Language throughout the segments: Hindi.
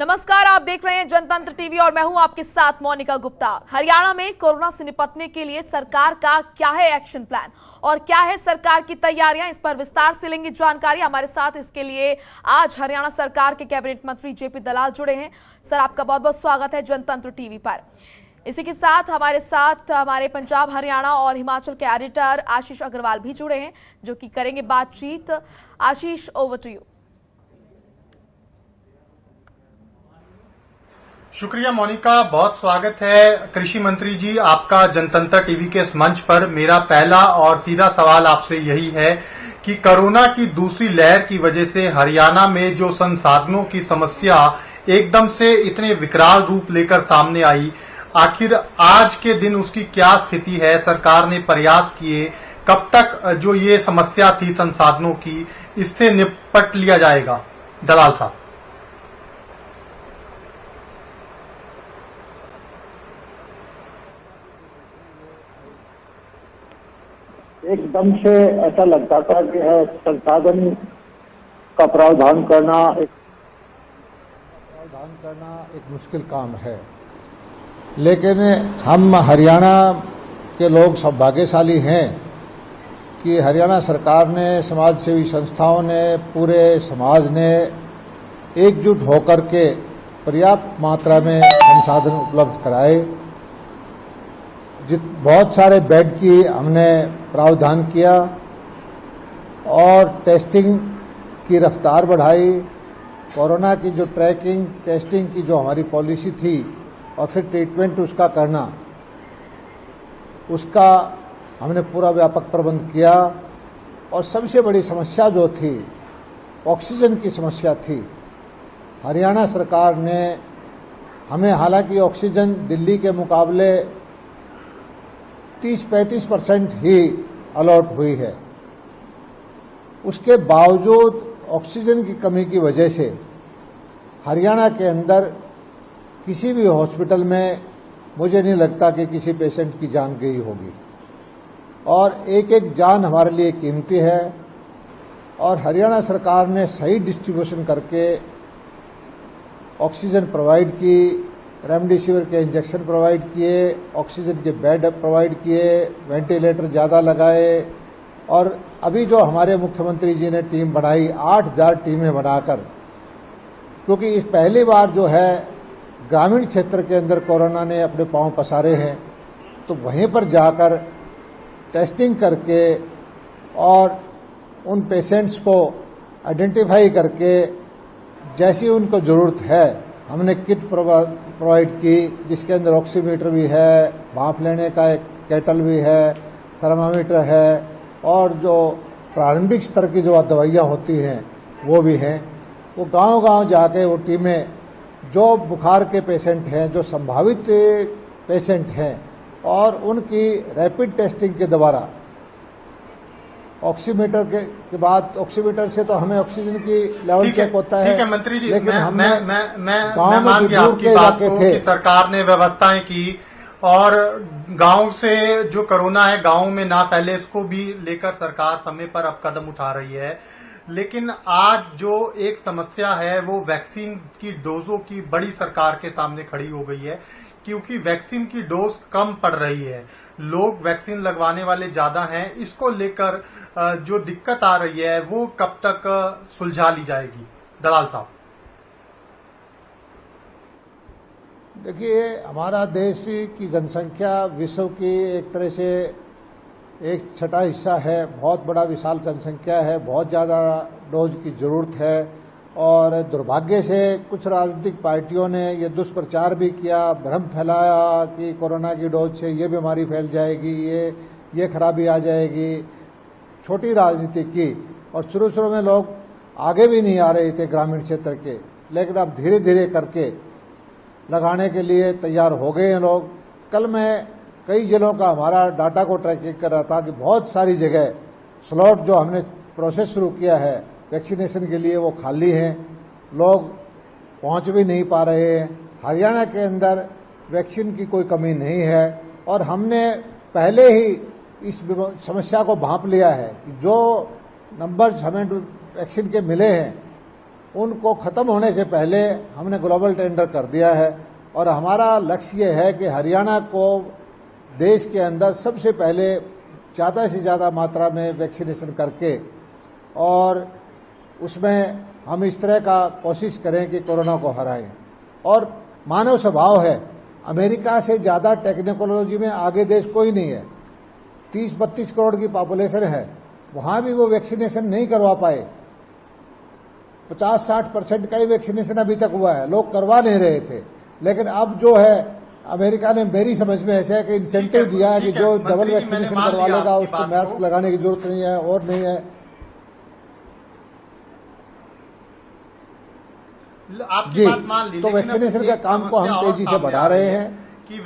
नमस्कार, आप देख रहे हैं जनतंत्र टीवी और मैं हूं आपके साथ मोनिका गुप्ता। हरियाणा में कोरोना से निपटने के लिए सरकार का क्या है एक्शन प्लान और क्या है सरकार की तैयारियां, इस पर विस्तार से लेंगे जानकारी। हमारे साथ इसके लिए आज हरियाणा सरकार के कैबिनेट मंत्री जेपी दलाल जुड़े हैं। सर, आपका बहुत बहुत स्वागत है जनतंत्र टीवी पर। इसी के साथ हमारे पंजाब, हरियाणा और हिमाचल के एडिटर आशीष अग्रवाल भी जुड़े हैं, जो कि करेंगे बातचीत। आशीष, ओवर टू यू। शुक्रिया मोनिका, बहुत स्वागत है कृषि मंत्री जी आपका जनतंत्र टीवी के इस मंच पर। मेरा पहला और सीधा सवाल आपसे यही है कि कोरोना की दूसरी लहर की वजह से हरियाणा में जो संसाधनों की समस्या एकदम से इतने विकराल रूप लेकर सामने आई, आखिर आज के दिन उसकी क्या स्थिति है? सरकार ने प्रयास किए, कब तक जो ये समस्या थी संसाधनों की, इससे निपट लिया जाएगा? दलाल साहब। एकदम से ऐसा लगता था कि संसाधन का प्रावधान करना एक मुश्किल काम है, लेकिन हम हरियाणा के लोग सौभाग्यशाली हैं कि हरियाणा सरकार ने, समाज सेवी संस्थाओं ने, पूरे समाज ने एकजुट होकर के पर्याप्त मात्रा में संसाधन उपलब्ध कराए। बहुत सारे बेड की हमने प्रावधान किया और टेस्टिंग की रफ्तार बढ़ाई। कोरोना की जो ट्रैकिंग, टेस्टिंग की जो हमारी पॉलिसी थी और फिर ट्रीटमेंट उसका करना, उसका हमने पूरा व्यापक प्रबंध किया। और सबसे बड़ी समस्या जो थी, ऑक्सीजन की समस्या थी। हरियाणा सरकार ने हमें, हालांकि ऑक्सीजन दिल्ली के मुकाबले 30-35% ही अलॉट हुई है, उसके बावजूद ऑक्सीजन की कमी की वजह से हरियाणा के अंदर किसी भी हॉस्पिटल में मुझे नहीं लगता कि किसी पेशेंट की जान गई होगी। और एक एक जान हमारे लिए कीमती है और हरियाणा सरकार ने सही डिस्ट्रीब्यूशन करके ऑक्सीजन प्रोवाइड की, रेमडेसिविर के इंजेक्शन प्रोवाइड किए, ऑक्सीजन के बेड प्रोवाइड किए, वेंटिलेटर ज़्यादा लगाए। और अभी जो हमारे मुख्यमंत्री जी ने टीम बनाई, 8000 टीमें बनाकर, क्योंकि इस पहली बार जो है ग्रामीण क्षेत्र के अंदर कोरोना ने अपने पांव पसारे हैं, तो वहीं पर जाकर टेस्टिंग करके और उन पेशेंट्स को आइडेंटिफाई करके जैसी उनको ज़रूरत है, हमने किट प्रोवाइड की, जिसके अंदर ऑक्सीमीटर भी है, भाप लेने का एक केटल भी है, थर्मामीटर है और जो प्रारंभिक स्तर की जो दवाइयाँ होती हैं वो भी हैं। वो गांव-गांव जाके वो टीमें, जो बुखार के पेशेंट हैं, जो संभावित पेशेंट हैं, और उनकी रैपिड टेस्टिंग के द्वारा ऑक्सीमीटर के बाद, ऑक्सीमीटर से तो हमें ऑक्सीजन की लेवल चेक होता है। ठीक है मंत्री जी, लेकिन मैं मान गया आपकी बात को कि सरकार ने व्यवस्थाएं की और गांव से जो कोरोना है गांव में ना फैले, इसको भी लेकर सरकार समय पर अब कदम उठा रही है। लेकिन आज जो एक समस्या है वो वैक्सीन की डोजों की बड़ी सरकार के सामने खड़ी हो गई है, क्योंकि वैक्सीन की डोज कम पड़ रही है, लोग वैक्सीन लगवाने वाले ज्यादा हैं। इसको लेकर जो दिक्कत आ रही है वो कब तक सुलझा ली जाएगी? दलाल साहब। देखिए, हमारा देश की जनसंख्या विश्व की एक तरह से एक छठा हिस्सा है, बहुत बड़ा विशाल जनसंख्या है, बहुत ज़्यादा डोज की ज़रूरत है। और दुर्भाग्य से कुछ राजनीतिक पार्टियों ने ये दुष्प्रचार भी किया, भ्रम फैलाया कि कोरोना की डोज से ये बीमारी फैल जाएगी, ये खराबी आ जाएगी, छोटी राजनीति की। और शुरू में लोग आगे भी नहीं आ रहे थे ग्रामीण क्षेत्र के, लेकिन अब धीरे धीरे करके लगाने के लिए तैयार हो गए हैं लोग। कल मैं कई जिलों का हमारा डाटा को ट्रैकिंग कर रहा था कि बहुत सारी जगह स्लॉट जो हमने प्रोसेस शुरू किया है वैक्सीनेशन के लिए, वो खाली हैं, लोग पहुंच भी नहीं पा रहे हैं। हरियाणा के अंदर वैक्सीन की कोई कमी नहीं है और हमने पहले ही इस समस्या को भांप लिया है कि जो नंबर्स हमें वैक्सीन के मिले हैं उनको खत्म होने से पहले हमने ग्लोबल टेंडर कर दिया है और हमारा लक्ष्य ये है कि हरियाणा को देश के अंदर सबसे पहले ज़्यादा से ज़्यादा मात्रा में वैक्सीनेशन करके और उसमें हम इस तरह का कोशिश करें कि कोरोना को हराएं। और मानव स्वभाव है, अमेरिका से ज़्यादा टेक्नोलॉजी में आगे देश कोई नहीं है। 30-32 करोड़ की पॉपुलेशन है, वहाँ भी वो वैक्सीनेशन नहीं करवा पाए। 50-60% का ही वैक्सीनेशन अभी तक हुआ है, लोग करवा नहीं रहे थे। लेकिन अब जो है अमेरिका ने मेरी समझ में ऐसा है कि इंसेंटिव दिया है कि जो डबल वैक्सीनेशन करवा लेगा उसको मास्क लगाने की जरूरत नहीं है और नहीं है। आपकी बात मान ली, तो वैक्सीनेशन का काम को हम तेजी से बढ़ा रहे हैं कि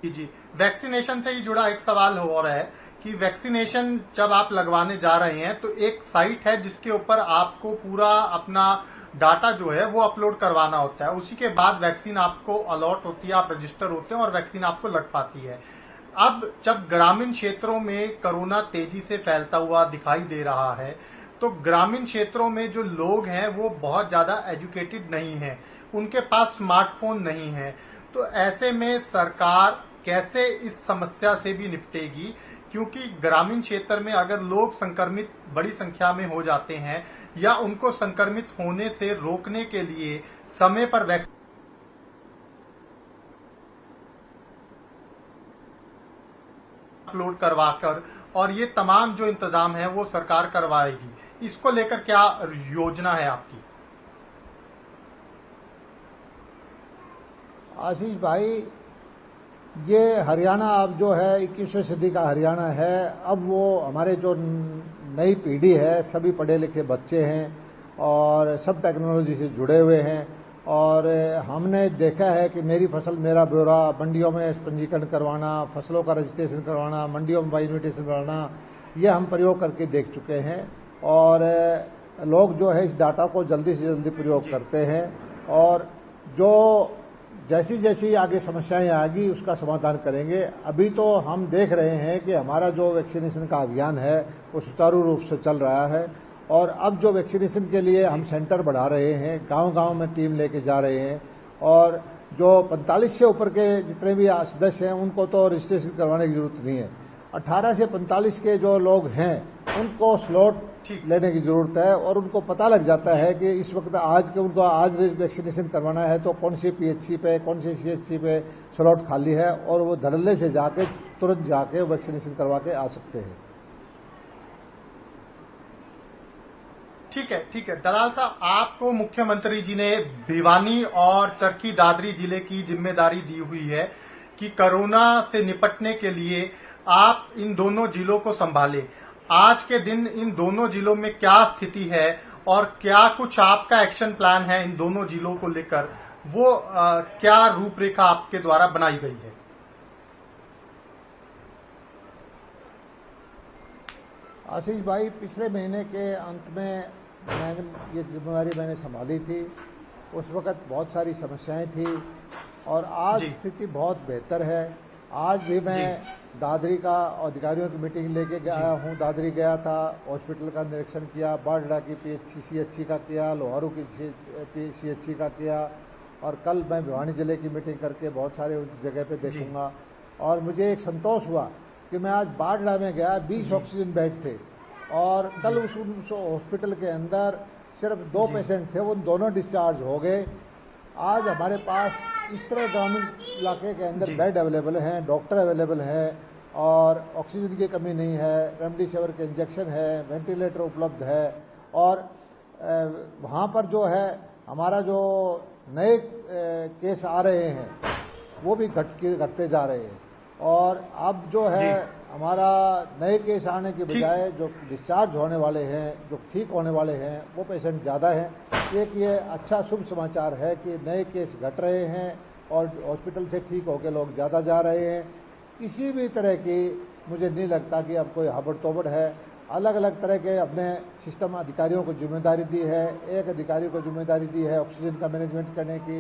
जी वैक्सीनेशन से ही जुड़ा एक सवाल हो रहा है कि वैक्सीनेशन जब आप लगवाने जा रहे हैं तो एक साइट है जिसके ऊपर आपको पूरा अपना डाटा जो है वो अपलोड करवाना होता है, उसी के बाद वैक्सीन आपको अलॉट होती है, आप रजिस्टर होते हैं और वैक्सीन आपको लग पाती है। अब जब ग्रामीण क्षेत्रों में कोरोना तेजी से फैलता हुआ दिखाई दे रहा है तो ग्रामीण क्षेत्रों में जो लोग हैं वो बहुत ज्यादा एजुकेटेड नहीं है, उनके पास स्मार्टफोन नहीं है। तो ऐसे में सरकार कैसे इस समस्या से भी निपटेगी, क्योंकि ग्रामीण क्षेत्र में अगर लोग संक्रमित बड़ी संख्या में हो जाते हैं या उनको संक्रमित होने से रोकने के लिए समय पर वैक्सीन अपलोड करवाकर और ये तमाम जो इंतजाम है वो सरकार करवाएगी, इसको लेकर क्या योजना है आपकी? आशीष भाई, ये हरियाणा अब जो है 21वीं सदी का हरियाणा है। अब वो हमारे जो नई पीढ़ी है सभी पढ़े लिखे बच्चे हैं और सब टेक्नोलॉजी से जुड़े हुए हैं। और हमने देखा है कि मेरी फसल मेरा ब्यौरा, मंडियों में पंजीकरण करवाना, फसलों का रजिस्ट्रेशन करवाना, मंडियों में बाई इन्विटेशन करवाना, ये हम प्रयोग करके देख चुके हैं। और लोग जो है इस डाटा को जल्दी से जल्दी प्रयोग करते हैं और जो जैसी जैसी आगे समस्याएं आएगी उसका समाधान करेंगे। अभी तो हम देख रहे हैं कि हमारा जो वैक्सीनेशन का अभियान है वो सुचारू रूप से चल रहा है और अब जो वैक्सीनेशन के लिए हम सेंटर बढ़ा रहे हैं, गांव-गांव में टीम लेके जा रहे हैं और जो 45 से ऊपर के जितने भी सदस्य हैं उनको तो रजिस्ट्रेशन करवाने की जरूरत नहीं है। 18 से 45 के जो लोग हैं उनको स्लॉट लेने की जरूरत है और उनको पता लग जाता है कि इस वक्त उनको आज वैक्सीनेशन करवाना है तो कौन सी पीएचसी पे, कौन सी सीएचसी पे स्लॉट खाली है और वो धड़ल्ले से जाके तुरंत जाके वैक्सीनेशन करवा के आ सकते हैं। ठीक है दलाल साहब, आपको मुख्यमंत्री जी ने भिवानी और चरखी दादरी जिले की जिम्मेदारी दी हुई है कि कोरोना से निपटने के लिए आप इन दोनों जिलों को संभालें। आज के दिन इन दोनों जिलों में क्या स्थिति है और क्या कुछ आपका एक्शन प्लान है इन दोनों जिलों को लेकर, वो क्या रूपरेखा आपके द्वारा बनाई गई है? आशीष भाई, पिछले महीने के अंत में ये जिम्मेदारी मैंने संभाली थी। उस वक्त बहुत सारी समस्याएं थी और आज स्थिति बहुत बेहतर है। आज भी मैं दादरी का अधिकारियों की मीटिंग लेके गया हूँ। दादरी गया था, हॉस्पिटल का निरीक्षण किया, बारडा की सीएचसी का किया, लोहारू की सीएचसी का किया और कल मैं भिवानी जिले की मीटिंग करके बहुत सारे जगह पे देखूंगा। और मुझे एक संतोष हुआ कि मैं आज बारडा में गया, 20 ऑक्सीजन बेड थे और कल उस हॉस्पिटल के अंदर सिर्फ 2 पेशेंट थे, वो दोनों डिस्चार्ज हो गए। आज हमारे पास इस तरह ग्रामीण इलाके के अंदर बेड अवेलेबल हैं, डॉक्टर अवेलेबल हैं और ऑक्सीजन की कमी नहीं है, रेमडेसिविर के इंजेक्शन है, वेंटिलेटर उपलब्ध है और वहाँ पर जो है हमारा जो नए केस आ रहे हैं वो भी घटते जा रहे हैं और अब जो है हमारा नए केस आने के बजाय जो डिस्चार्ज होने वाले हैं, जो ठीक होने वाले हैं, वो पेशेंट ज़्यादा हैं। एक ये अच्छा शुभ समाचार है कि नए केस घट रहे हैं और हॉस्पिटल से ठीक होकर लोग ज़्यादा जा रहे हैं। किसी भी तरह की मुझे नहीं लगता कि अब कोई हबड़ तोबड़ है। अलग अलग तरह के अपने सिस्टम अधिकारियों को जिम्मेदारी दी है। एक अधिकारी को जिम्मेदारी दी है ऑक्सीजन का मैनेजमेंट करने की,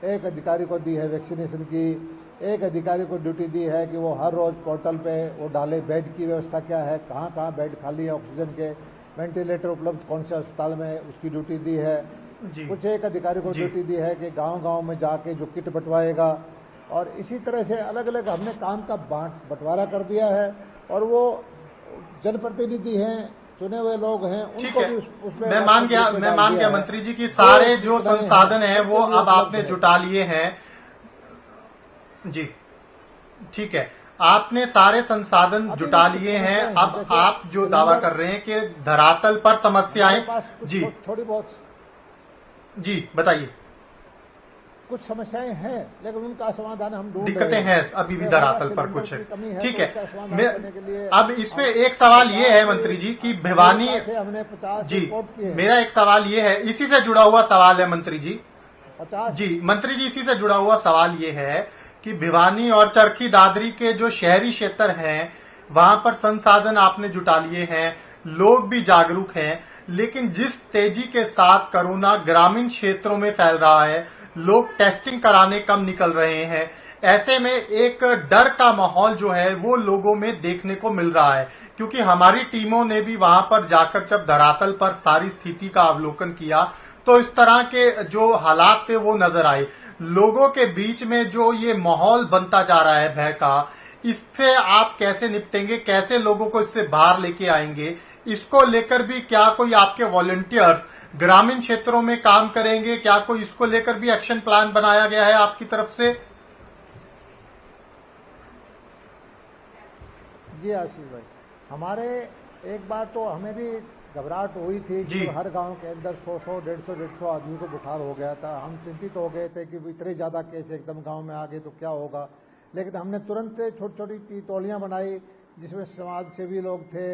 एक अधिकारी को दी है वैक्सीनेशन की, एक अधिकारी को ड्यूटी दी है कि वो हर रोज़ पोर्टल पे वो डाले बेड की व्यवस्था क्या है, कहाँ कहाँ बेड खाली है ऑक्सीजन के, वेंटिलेटर उपलब्ध कौन से अस्पताल में उसकी ड्यूटी दी है। जी। कुछ एक अधिकारी को जी। ड्यूटी दी है कि गांव-गांव में जाके जो किट बंटवाएगा, और इसी तरह से अलग अलग हमने काम का बंटवारा कर दिया है। और वो जनप्रतिनिधि हैं, चुने हुए लोग हैं, ठीक उनको है। भी उसमें मैं मान गया मंत्री जी की सारे जो संसाधन है वो अब आपने जुटा लिए हैं। जी, ठीक है, आपने सारे संसाधन जुटा लिए हैं। अब आप जो दावा कर रहे हैं कि धरातल पर समस्याएं, जी थोड़ी बहुत जी बताइए। कुछ समस्याएं हैं, लेकिन उनका समाधान हम ढूंढ रहे दिक्कतें हैं अभी भी धरातल पर कुछ है। ठीक है, अब इसमें एक सवाल ये है मंत्री जी कि भिवानी से हमने 50 जी, रिपोर्ट किए। मेरा एक सवाल ये है, इसी से जुड़ा हुआ सवाल है मंत्री जी। 50 जी मंत्री जी, इसी से जुड़ा हुआ सवाल ये है कि भिवानी और चरखी दादरी के जो शहरी क्षेत्र हैं वहां पर संसाधन आपने जुटा लिए हैं, लोग भी जागरूक हैं, लेकिन जिस तेजी के साथ कोरोना ग्रामीण क्षेत्रों में फैल रहा है, लोग टेस्टिंग कराने कम निकल रहे हैं, ऐसे में एक डर का माहौल जो है वो लोगों में देखने को मिल रहा है। क्योंकि हमारी टीमों ने भी वहां पर जाकर जब धरातल पर सारी स्थिति का अवलोकन किया तो इस तरह के जो हालात थे वो नजर आए। लोगों के बीच में जो ये माहौल बनता जा रहा है भय का, इससे आप कैसे निपटेंगे, कैसे लोगों को इससे बाहर लेके आएंगे? इसको लेकर भी क्या कोई आपके वॉलंटियर्स ग्रामीण क्षेत्रों में काम करेंगे? क्या कोई इसको लेकर भी एक्शन प्लान बनाया गया है आपकी तरफ से? जी आशीष भाई, हमारे एक बार तो हमें भी घबराहट हुई थी कि हर गांव के अंदर 100 150 आदमी को बुखार हो गया था। हम चिंतित हो गए थे कि इतने ज्यादा केस एकदम गांव में आ गए तो क्या होगा। लेकिन हमने तुरंत छोटी छोटी टोलियां बनाई जिसमें समाज सेवी लोग थे,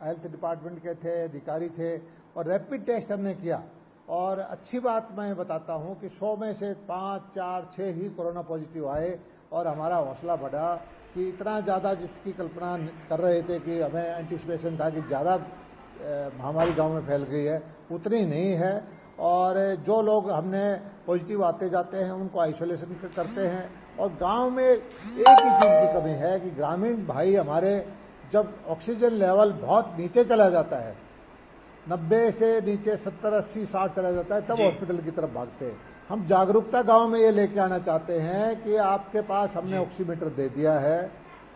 हेल्थ डिपार्टमेंट के थे, अधिकारी थे, और रैपिड टेस्ट हमने किया। और अच्छी बात मैं बताता हूं कि 100 में से 5, 4, 6 ही कोरोना पॉजिटिव आए, और हमारा हौसला बढ़ा कि इतना ज़्यादा जिसकी कल्पना कर रहे थे कि हमें एंटिसिपेशन था कि ज़्यादा महामारी गांव में फैल गई है, उतनी नहीं है। और जो लोग हमने पॉजिटिव आते जाते हैं उनको आइसोलेशन करते हैं। और गांव में एक ही चीज़ की कमी है कि ग्रामीण भाई हमारे, जब ऑक्सीजन लेवल बहुत नीचे चला जाता है, 90 से नीचे 70, 80, 60 चला जाता है, तब हॉस्पिटल की तरफ भागते हैं। हम जागरूकता गांव में ये लेके आना चाहते हैं कि आपके पास हमने ऑक्सीमीटर दे दिया है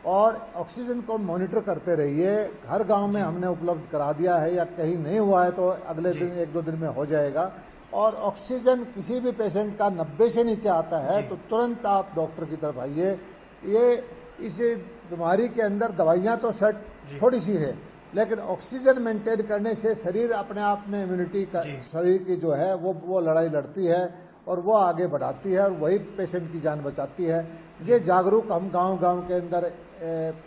और ऑक्सीजन को मॉनिटर करते रहिए। हर गांव में हमने उपलब्ध करा दिया है, या कहीं नहीं हुआ है तो अगले दिन 1-2 दिन में हो जाएगा। और ऑक्सीजन किसी भी पेशेंट का 90 से नीचे आता है तो तुरंत आप डॉक्टर की तरफ आइए। ये इस बीमारी के अंदर दवाइयां तो सेट थोड़ी सी है, लेकिन ऑक्सीजन मेंटेन करने से शरीर अपने आप में इम्यूनिटी का, शरीर की जो है वो लड़ाई लड़ती है और वो आगे बढ़ाती है, और वही पेशेंट की जान बचाती है। ये जागरूक हम गांव-गांव के अंदर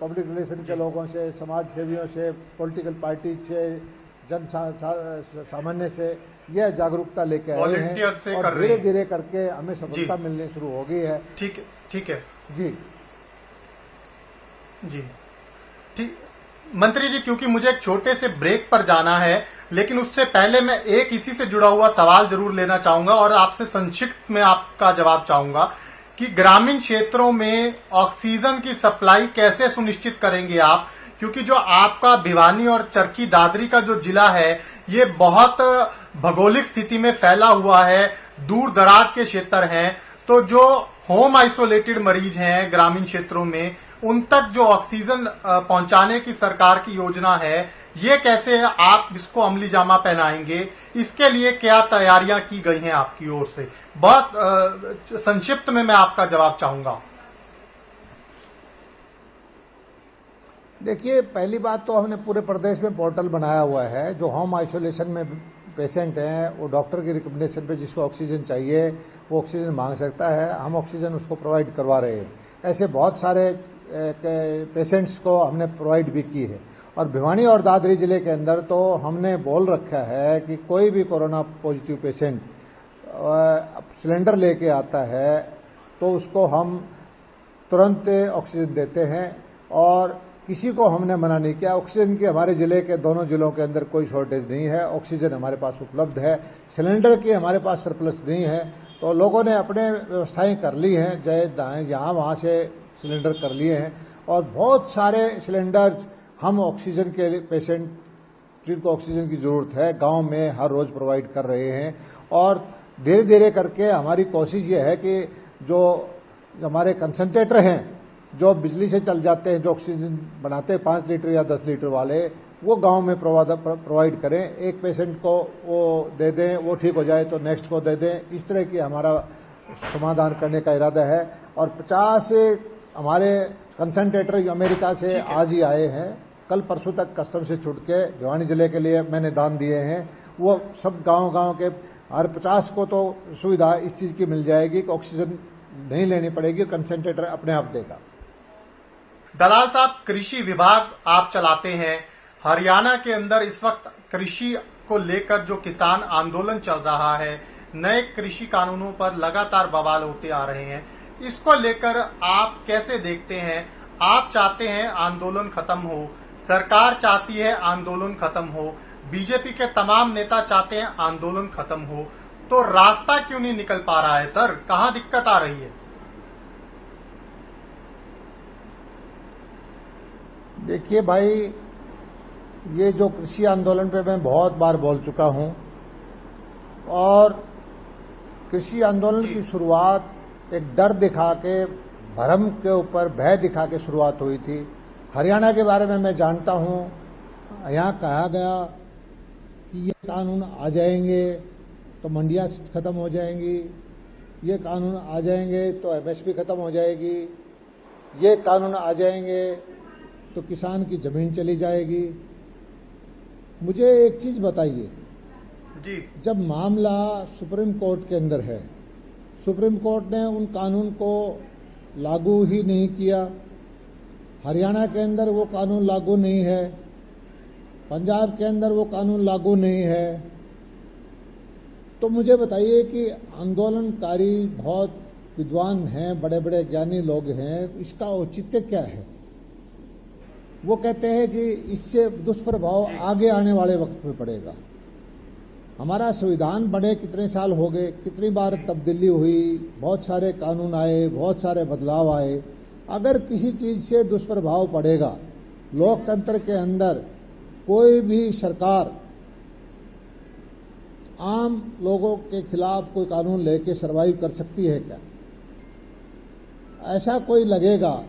पब्लिक रिलेशन के लोगों से, समाज सेवियों से, पॉलिटिकल पार्टी से, जन सामान्य से यह जागरूकता लेके आए हैं, और धीरे धीरे करके हमें सफलता मिलने शुरू हो गई है। ठीक है जी जी ठीक मंत्री जी, क्योंकि मुझे एक छोटे से ब्रेक पर जाना है, लेकिन उससे पहले मैं एक इसी से जुड़ा हुआ सवाल जरूर लेना चाहूंगा और आपसे संक्षिप्त में आपका जवाब चाहूंगा कि ग्रामीण क्षेत्रों में ऑक्सीजन की सप्लाई कैसे सुनिश्चित करेंगे आप? क्योंकि जो आपका भिवानी और चरखी दादरी का जो जिला है ये बहुत भौगोलिक स्थिति में फैला हुआ है, दूर दराज के क्षेत्र हैं, तो जो होम आइसोलेटेड मरीज हैं ग्रामीण क्षेत्रों में, उन तक जो ऑक्सीजन पहुंचाने की सरकार की योजना है, ये कैसे आप इसको अमली जामा पहनाएंगे? इसके लिए क्या तैयारियां की गई हैं आपकी ओर से? बहुत संक्षिप्त में मैं आपका जवाब चाहूंगा। देखिए, पहली बात तो हमने पूरे प्रदेश में पोर्टल बनाया हुआ है। जो होम आइसोलेशन में पेशेंट हैं वो डॉक्टर की रिकमेंडेशन पे जिसको ऑक्सीजन चाहिए वो ऑक्सीजन मांग सकता है, हम ऑक्सीजन उसको प्रोवाइड करवा रहे हैं। ऐसे बहुत सारे पेशेंट्स को हमने प्रोवाइड भी की है। और भिवानी और दादरी जिले के अंदर तो हमने बोल रखा है कि कोई भी कोरोना पॉजिटिव पेशेंट सिलेंडर लेके आता है तो उसको हम तुरंत ऑक्सीजन देते हैं, और किसी को हमने मना नहीं किया। ऑक्सीजन की हमारे जिले के दोनों जिलों के अंदर कोई शॉर्टेज नहीं है, ऑक्सीजन हमारे पास उपलब्ध है, सिलेंडर की हमारे पास सरप्लस नहीं है। तो लोगों ने अपने व्यवस्थाएं कर ली हैं, जहाँ वहाँ से सिलेंडर कर लिए हैं, और बहुत सारे सिलेंडर्स हम ऑक्सीजन के पेशेंट जिनको ऑक्सीजन की जरूरत है गांव में हर रोज प्रोवाइड कर रहे हैं। और धीरे धीरे करके हमारी कोशिश ये है कि जो हमारे कंसंट्रेटर हैं, जो बिजली से चल जाते हैं, जो ऑक्सीजन बनाते हैं 5 लीटर या 10 लीटर वाले, वो गांव में प्रोवाइड करें। एक पेशेंट को वो दे दें, वो ठीक हो जाए तो नेक्स्ट को दे दें। इस तरह की हमारा समाधान करने का इरादा है। और 50 हमारे कंसंट्रेटर अमेरिका से आज ही आए हैं, कल परसों तक कस्टम से छूट के भिवानी जिले के लिए मैंने दान दिए हैं। वो सब गांव के हर 50 को तो सुविधा इस चीज़ की मिल जाएगी कि ऑक्सीजन नहीं लेनी पड़ेगी, कंसंट्रेटर अपने आप देगा। दलाल साहब, कृषि विभाग आप चलाते हैं। हरियाणा के अंदर इस वक्त कृषि को लेकर जो किसान आंदोलन चल रहा है, नए कृषि कानूनों पर लगातार बवाल होते आ रहे हैं, इसको लेकर आप कैसे देखते हैं? आप चाहते हैं आंदोलन खत्म हो, सरकार चाहती है आंदोलन खत्म हो, बीजेपी के तमाम नेता चाहते हैं आंदोलन खत्म हो, तो रास्ता क्यों नहीं निकल पा रहा है सर? कहां दिक्कत आ रही है? देखिए भाई, ये जो कृषि आंदोलन पे मैं बहुत बार बोल चुका हूं, और कृषि आंदोलन की शुरुआत एक डर दिखा के, भ्रम के ऊपर भय दिखा के शुरुआत हुई थी। हरियाणा के बारे में मैं जानता हूं, यहाँ कहा गया कि ये कानून आ जाएंगे तो मंडियां खत्म हो जाएंगी, ये कानून आ जाएंगे तो एमएसपी खत्म हो जाएगी, ये कानून आ जाएंगे तो किसान की जमीन चली जाएगी। मुझे एक चीज बताइए जी, जब मामला सुप्रीम कोर्ट के अंदर है, सुप्रीम कोर्ट ने उन कानून को लागू ही नहीं किया, हरियाणा के अंदर वो कानून लागू नहीं है, पंजाब के अंदर वो कानून लागू नहीं है, तो मुझे बताइए कि आंदोलनकारी बहुत विद्वान हैं, बड़े बड़े ज्ञानी लोग हैं, तो इसका औचित्य क्या है? वो कहते हैं कि इससे दुष्प्रभाव आगे आने वाले वक्त में पड़ेगा। हमारा संविधान बने कितने साल हो गए, कितनी बार तब्दीली हुई, बहुत सारे कानून आए, बहुत सारे बदलाव आए। अगर किसी चीज से दुष्प्रभाव पड़ेगा, लोकतंत्र के अंदर कोई भी सरकार आम लोगों के खिलाफ कोई कानून लेके सरवाइव कर सकती है क्या? ऐसा कोई लगेगा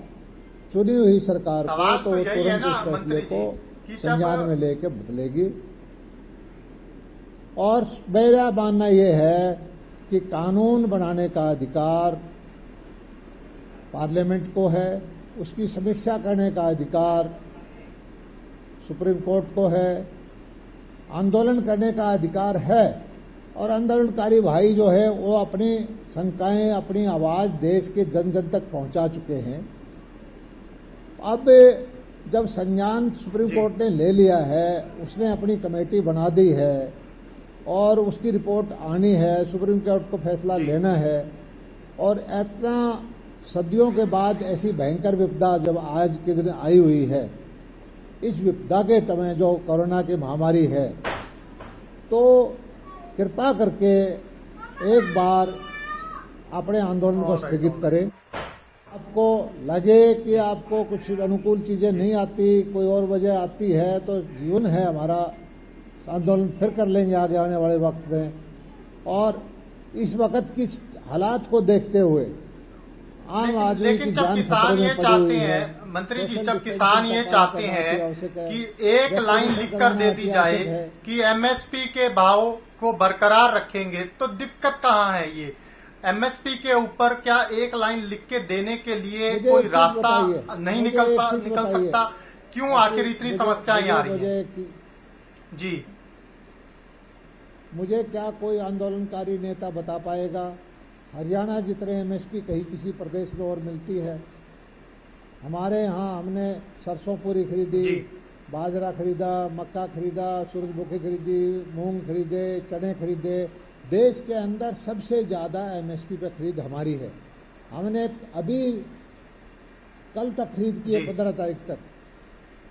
चुनी हुई सरकार को तो तुरंत इस फैसले को संज्ञान में लेके बदलेगी। और मेरा मानना यह है कि कानून बनाने का अधिकार पार्लियामेंट को है, उसकी समीक्षा करने का अधिकार सुप्रीम कोर्ट को है, आंदोलन करने का अधिकार है। और आंदोलनकारी भाई जो है वो अपनी शंकाएं, अपनी आवाज देश के जन जन तक पहुंचा चुके हैं। अब जब संज्ञान सुप्रीम कोर्ट ने ले लिया है, उसने अपनी कमेटी बना दी है और उसकी रिपोर्ट आनी है, सुप्रीम कोर्ट को फैसला लेना है। और इतना सदियों के बाद ऐसी भयंकर विपदा जब आज के दिन आई हुई है, इस विपदा के समय जो कोरोना की महामारी है, तो कृपा करके एक बार अपने आंदोलन को स्थगित करें। आपको लगे कि आपको कुछ अनुकूल चीजें नहीं आती, कोई और वजह आती है, तो जीवन है हमारा, आंदोलन फिर कर लेंगे आगे आने वाले वक्त में। और इस वक्त की हालात को देखते हुए आम आदमी की जान खतरे में पड़ी हुई है। मंत्री जी, जब किसान ये चाहते हैं कि एक लाइन लिख कर दे दी जाए कि एमएसपी के भाव को बरकरार रखेंगे, तो दिक्कत कहाँ है? ये एमएसपी के ऊपर क्या एक लाइन लिख के देने के लिए कोई रास्ता नहीं निकल सकता? क्यों आखिर इतनी समस्याएं आ रही हैं? जी, मुझे क्या कोई आंदोलनकारी नेता बता पाएगा हरियाणा जितने एमएसपी कहीं किसी प्रदेश में और मिलती है? हमारे यहाँ हमने सरसों पूरी खरीदी, बाजरा खरीदा, मक्का खरीदा, सूरजमुखी खरीदी, मूंग खरीदे, चने खरीदे। देश के अंदर सबसे ज्यादा एमएसपी पे खरीद हमारी है। हमने अभी कल तक खरीद की है, 15 तारीख तक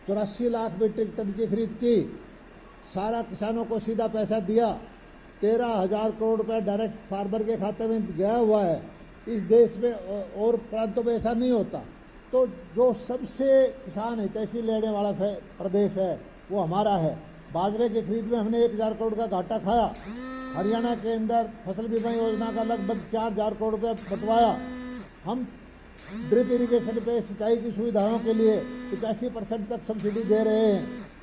84 लाख मीट्रिक टन की खरीद की। सारा किसानों को सीधा पैसा दिया, 13,000 करोड़ रुपए डायरेक्ट फार्मर के खाते में गया हुआ है। इस देश में और प्रांतों में ऐसा नहीं होता। तो जो सबसे किसान हितैषी लेने वाला प्रदेश है वो हमारा है। बाजरे की खरीद में हमने 1000 करोड़ का घाटा खाया। हरियाणा के अंदर फसल बीमा योजना का लगभग 4000 करोड़ रुपया बंटवाया। हम ड्रिप इरिगेशन पे सिंचाई की सुविधाओं के लिए 85% तक सब्सिडी दे रहे हैं।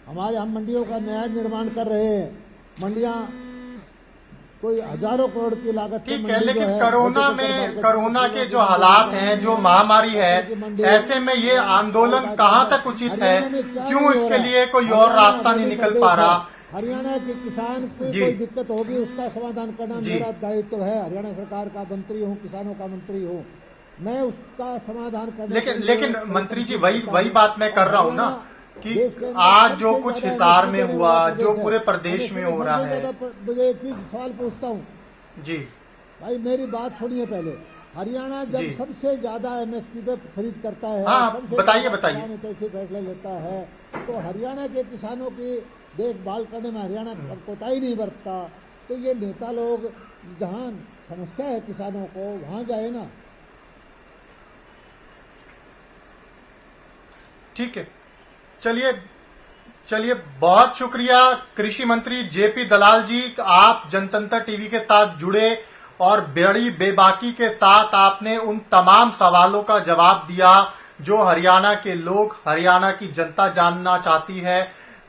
हम मंडियों का नया निर्माण कर रहे हैं। मंडियां कोई हजारों करोड़ की लागत से ठीक है, लेकिन कोरोना के जो हालात हैं, जो महामारी है, ऐसे में ये आंदोलन कहाँ तक उचित है? क्यों इसके लिए कोई और रास्ता नहीं निकल पा रहा? हरियाणा के किसान को कोई दिक्कत होगी उसका समाधान करना मेरा दायित्व है। हरियाणा सरकार का मंत्री हूँ, किसानों का मंत्री हूँ, मैं उसका समाधान करने लेकिन मंत्री जी वही बात मैं कर रहा हूँ ना कि आज जो कुछ हिसार में हुआ, जो पूरे प्रदेश में हो रहा है। मुझे एक चीज सवाल पूछता हूँ जी भाई, मेरी बात सुनिए पहले। हरियाणा जब सबसे ज्यादा MSP पे खरीद करता है, सबसे बताइए ऐसे फैसला लेता है, तो हरियाणा के किसानों की देखभाल करने में हरियाणा कोताही नहीं बरतता, तो ये नेता लोग जहाँ समस्या है किसानों को वहां जाए ना। ठीक है, चलिए बहुत शुक्रिया कृषि मंत्री जेपी दलाल जी, आप जनतंत्र टीवी के साथ जुड़े और बड़ी बेबाकी के साथ आपने उन तमाम सवालों का जवाब दिया जो हरियाणा के लोग, हरियाणा की जनता जानना चाहती है।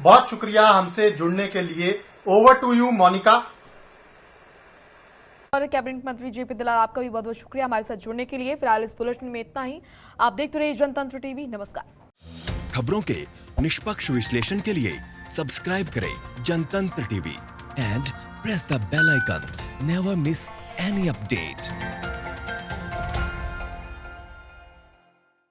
बहुत शुक्रिया हमसे जुड़ने के लिए। Over to you Monika. और कैबिनेट मंत्री जेपी दलाल, आपका भी बहुत बहुत शुक्रिया हमारे साथ जुड़ने के लिए। फिलहाल इस बुलेटिन में इतना ही। आप देखते रहिए जनतंत्र टीवी। नमस्कार। खबरों के निष्पक्ष विश्लेषण के लिए सब्सक्राइब करें Jantantra TV and press the bell icon. Never miss any update.